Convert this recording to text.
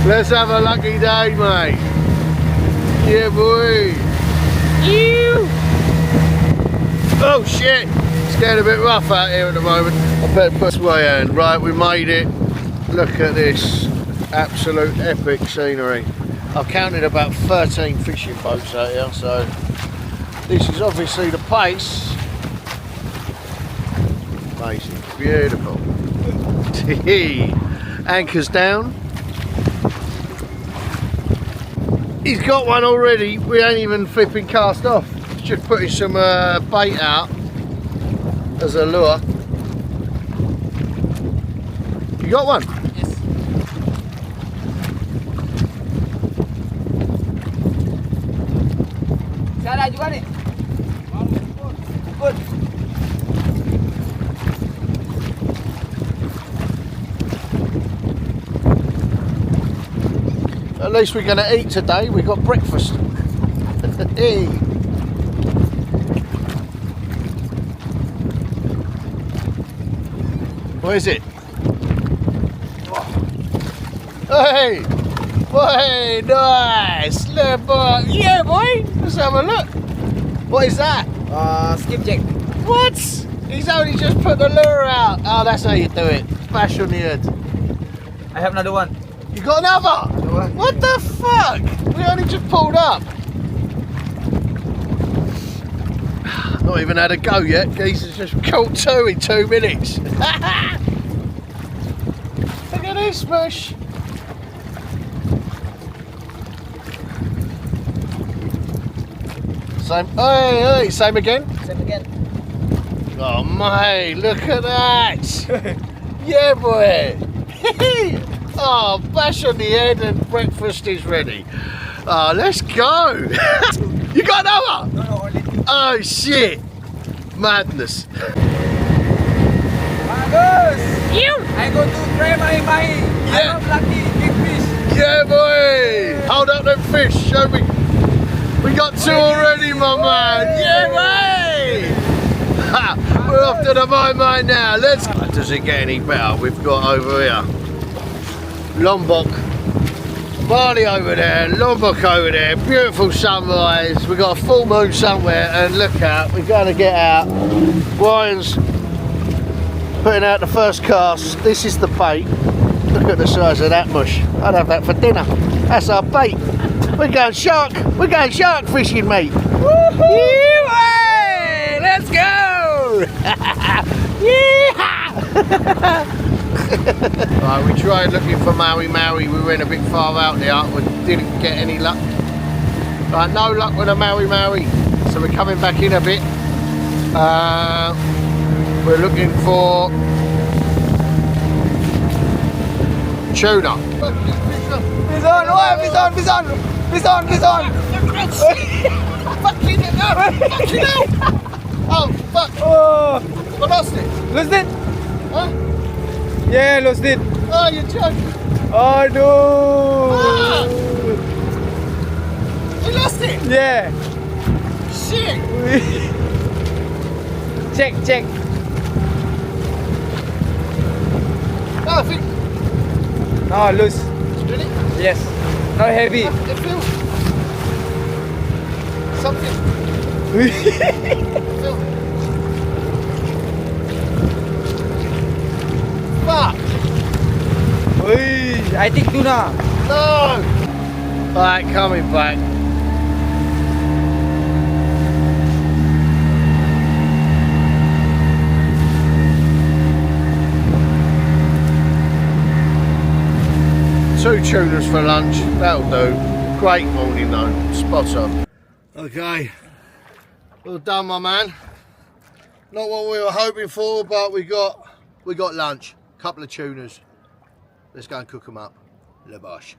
Let's have a lucky day, mate. Yeah, boy. Ew. Oh shit. It's getting a bit rough out here at the moment. I better put this way in. Right, we made it. Look at this. Absolute epic scenery. I've counted about 13 fishing boats out here, so this is obviously the place. Amazing. Beautiful. Anchors down. He's got one already. We ain't even flipping cast off. He's just putting some bait out as a lure. You got one? Yes. Saya juga nih. Good. At least we're going to eat today. We got breakfast. Hey. What is it? Hey! Boy, nice! Look, boy. Yeah, boy! Let's have a look. What is that? Skipjack. What? He's only just put the lure out. Oh, that's how you do it. Bash on the head. I have another one. You got another? What the fuck? We only just pulled up. Not even had a go yet. Geese has just caught two in 2 minutes. Look at this, mush. Same. Hey, hey, same again. Same again. Oh mate, look at that. Yeah, boy. Oh, bash on the head and breakfast is ready. Oh, let's go. You got another? No, only two. Oh shit. Madness. Bagus. I go to try my Yeah. I'm lucky big fish. Yeah, boy. Hold up them fish. Show me. We got two already, my man. Yeah, mate. Ha, we're off to the mine now. Let's go. Does it get any better? We've got over here Lombok, Bali over there, Lombok over there, beautiful sunrise. We've got a full moon somewhere, and look out, we're going to get out. Ryan's putting out the first cast. This is the bait. Look at the size of that mush. I'd have that for dinner. That's our bait. We're going shark fishing, mate. Yeah, let's go. Yeah. Right, we tried looking for Maui. We went a bit far out there. We didn't get any luck. Right, no luck with a Maui. So we're coming back in a bit. We're looking for tuna. Bison. Fucking hell! Oh, fuck! Oh, I lost it. lost it. Huh? Yeah, lost it. Oh, you're joking. Oh no. Ah. You lost it? Yeah. Shit! Check. No, I think... No, loose. Really? Yes. Not heavy. It feels... Something... Fuck! I think tuna. No! Alright, coming back. Two tunas for lunch, that'll do. Great morning though, spot on. Okay, well done my man. Not what we were hoping for, but we got lunch. Couple of tunas. Let's go and cook them up. Lavash.